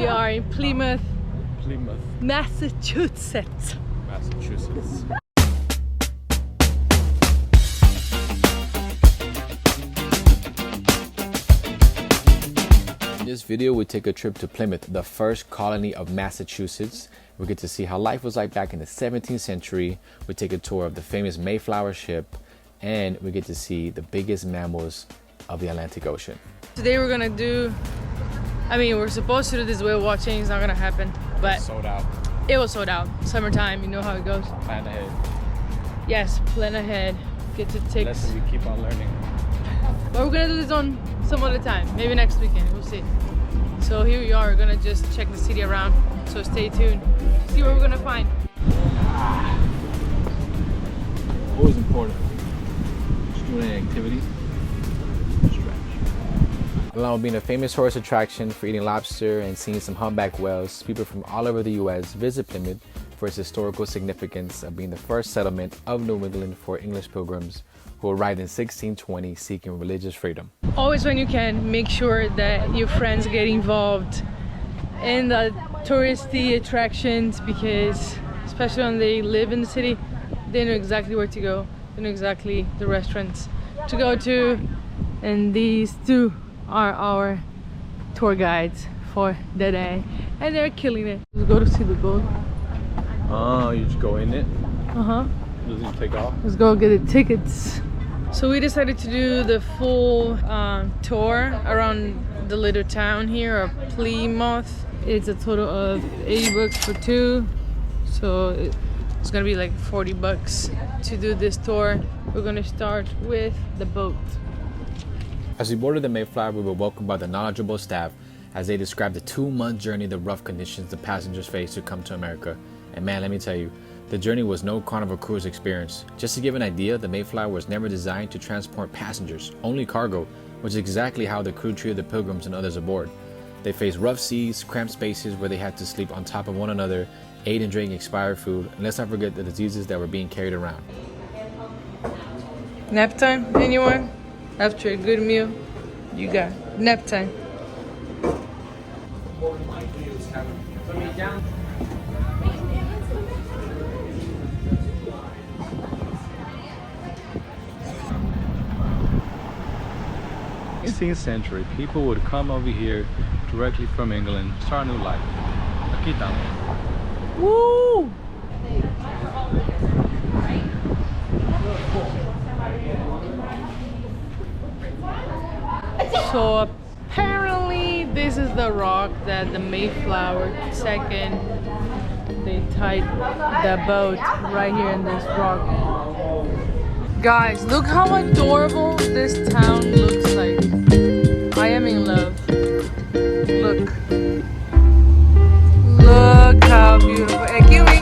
We are in Plymouth, Massachusetts. In this video, we take a trip to Plymouth, the first colony of Massachusetts. We get to see how life was like back in the 17th century. We take a tour of the famous Mayflower ship, and we get to see the biggest mammals of the Atlantic Ocean. Today we're gonna do, we're supposed to do this whale watching. It's not gonna happen, but Sold out. it was sold out. Summertime, you know how it goes. Plan ahead. Yes, plan ahead. Get to take. Lesson we keep on learning. But we're gonna do this on some other time. Maybe next weekend. We'll see. So here we are. We're gonna just check the city around. So stay tuned. See what we're gonna find. Always important. Student activity. Along with being a famous tourist attraction for eating lobster and seeing some humpback whales, people from all over the U.S. visit Plymouth for its historical significance of being the first settlement of New England for English pilgrims who arrived in 1620 seeking religious freedom. Always when you can, make sure that your friends get involved in the touristy attractions, because especially when they live in the city, they know exactly where to go, they know exactly the restaurants to go to, and these two are our tour guides for the day, and they're killing it. Let's go to see the boat. Oh, you just go in it? Doesn't it take off? Let's go get the tickets. So we decided to do the full tour around the little town here of Plymouth. It's a total of 80 bucks for two, so it's gonna be like 40 bucks to do this tour. We're gonna start with the boat. As we boarded the Mayflower, we were welcomed by the knowledgeable staff as they described the 2-month journey, the rough conditions the passengers faced to come to America. And man, let me tell you, the journey was no Carnival cruise experience. Just to give an idea, the Mayflower was never designed to transport passengers, only cargo, which is exactly how the crew treated the pilgrims and others aboard. They faced rough seas, cramped spaces where they had to sleep on top of one another, ate and drank expired food, and let's not forget the diseases that were being carried around. Nap time, anyone? After a good meal, you got nap time. In the 16th century, people would come over here directly from England, start a new life. Aquí estamos. Woo! So apparently this is the rock that the Mayflower II, they tied the boat right here in this rock. Guys, look how adorable this town looks like. I am in love. Look. Look how beautiful. Hey, Kiwi.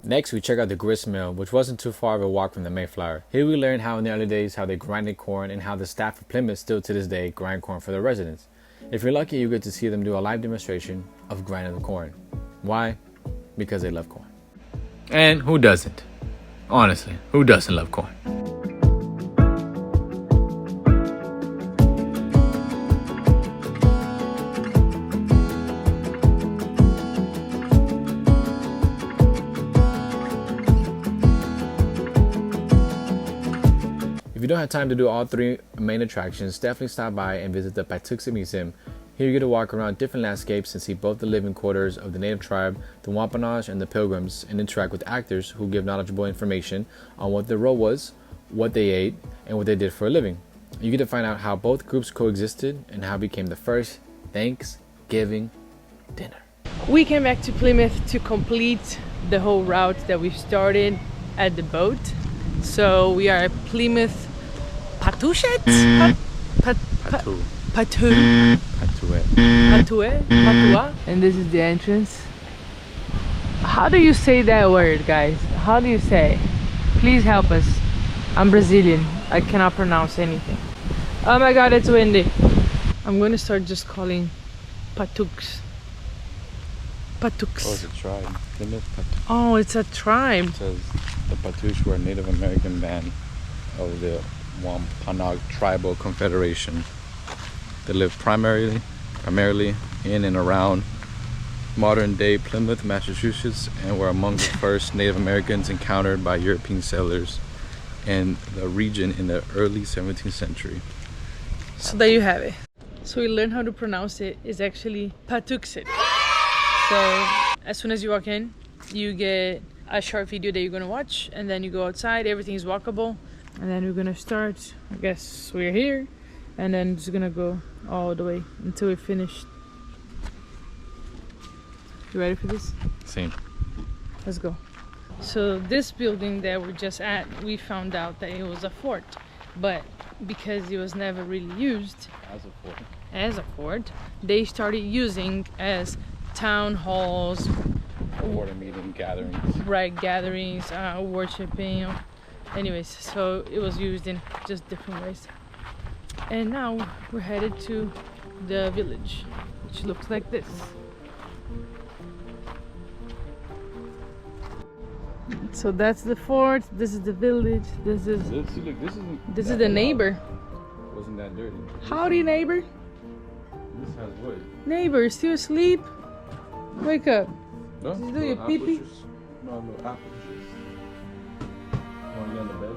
Next, we check out the Gristmill, which wasn't too far of a walk from the Mayflower. Here we learned how in the early days how they grinded corn and how the staff of Plymouth still to this day grind corn for their residents. If you're lucky, you get to see them do a live demonstration of grinding the corn. Why? Because they love corn. And who doesn't? Honestly, who doesn't love corn? If you don't have time to do all 3 main attractions, definitely stop by and visit the Patuxent Museum. Here you get to walk around different landscapes and see both the living quarters of the native tribe, the Wampanoag, and the Pilgrims, and interact with actors who give knowledgeable information on what their role was, what they ate, and what they did for a living. You get to find out how both groups coexisted and how it became the first Thanksgiving dinner. We came back to Plymouth to complete the whole route that we started at the boat. So we are at Plymouth Patuxent? Patua. And this is the entrance. How do you say that word, guys? How do you say? Please help us. I'm Brazilian. I cannot pronounce anything. Oh my god, it's windy. I'm gonna start just calling Patuxent. Oh, it's a tribe. Plymouth Patuxent. Oh, it's a tribe. It says the Patuxent were a Native American band of the Wampanoag Tribal Confederation. They lived primarily in and around modern-day Plymouth, Massachusetts, and were among the first Native Americans encountered by European settlers in the region in the early 17th century. So there you have it. So we learned how to pronounce it. It's actually Patuxent. So as soon as you walk in, you get a short video that you're gonna watch, and then you go outside. Everything is walkable, and then we're gonna start. I guess we're here, and then it's gonna go all the way until we're finished. You ready for this? Same. Let's go. So this building that we're just at, we found out that it was a fort, but because it was never really used as a fort, they started using as town halls, Water meeting gatherings. right, gatherings, worshiping. Anyways, so it was used in just different ways. And now we're headed to the village, which looks like this. So that's the fort. This is the village. This is the neighbor. Wasn't that dirty? Howdy, neighbor. This has wood. Neighbor, still asleep? Wake up. No? Did you do your pee-pee? No, no apple juice. Want to get on the bed?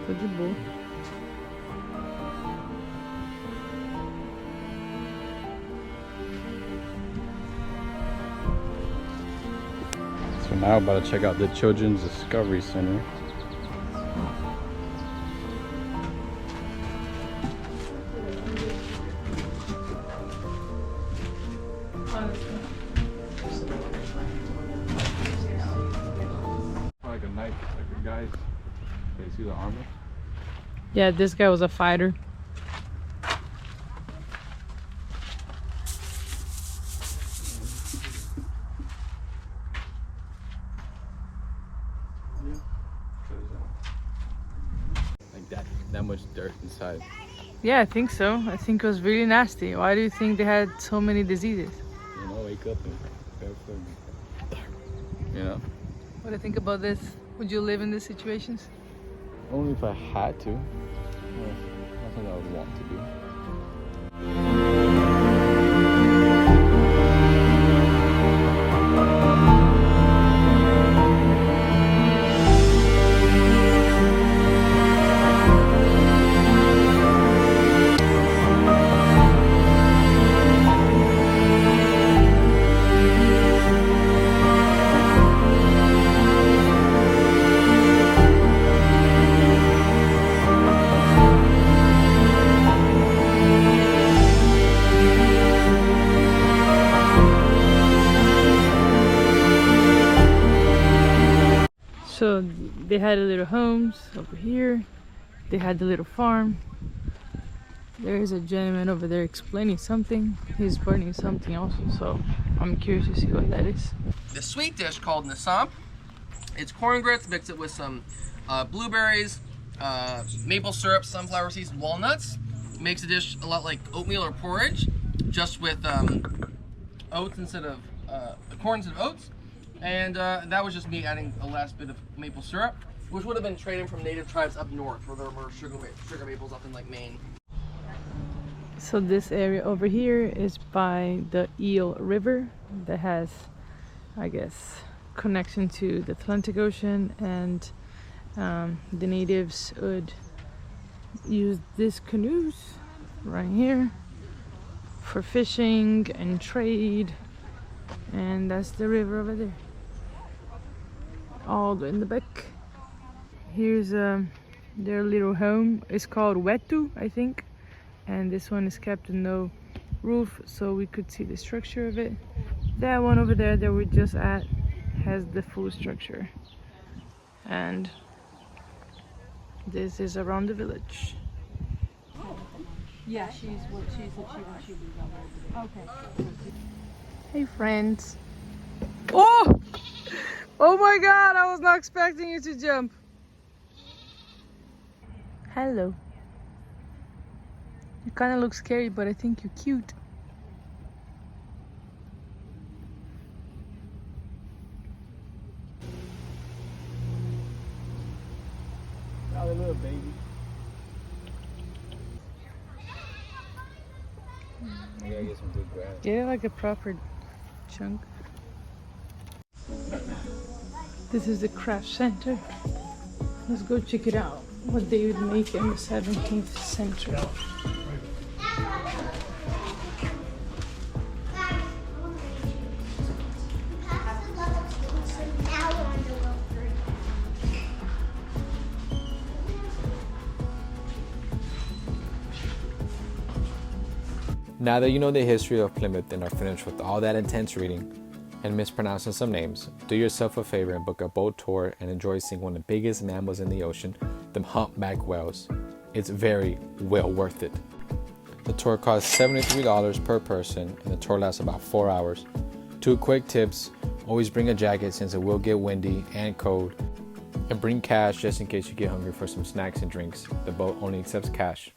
Tô de boa. So now about to check out the Children's Discovery Center. Like a knife, like a guy. Okay, see the armor? Yeah, this guy was a fighter. Like that much dirt inside. Yeah, I think so. I think it was really nasty. Why do you think they had so many diseases? You know, wake up and go for it. You know? What do you think about this? Would you live in these situations? Only if I had to. Well, nothing I would want to do. So they had a little homes over here. They had the little farm. There is a gentleman over there explaining something. He's burning something also, so I'm curious to see what that is. The sweet dish called nasam. It's corn grits, mix it with some blueberries, maple syrup, sunflower seeds, and walnuts. Makes the dish a lot like oatmeal or porridge, just with oats instead of corn instead of oats. And that was just me adding a last bit of maple syrup, which would have been traded from native tribes up north, where there were sugar maples up in like Maine. So this area over here is by the Eel River that has, I guess, connection to the Atlantic Ocean, and the natives would use these canoes right here for fishing and trade, and that's the river over there, all in the back. Here's their little home. It's called Wetu, I think, and this one is kept with no roof, so we could see the structure of it. That one over there that we're just at has the full structure, and this is around the village. Yeah, she said she was okay. Hey friends. Oh! Oh my god, I was not expecting you to jump. Hello. You kind of look scary, but I think you're cute. Oh, the little baby. I gotta get some good grass. Get it like a proper chunk. This is the craft center. Let's go check it out. What they would make in the 17th century. Now that you know the history of Plymouth and are finished with all that intense reading and mispronouncing some names, do yourself a favor and book a boat tour and enjoy seeing one of the biggest mammals in the ocean, the humpback whales. It's very well worth it. The tour costs $73 per person and the tour lasts about 4 hours. 2 quick tips: always bring a jacket since it will get windy and cold, and bring cash just in case you get hungry for some snacks and drinks. The boat only accepts cash.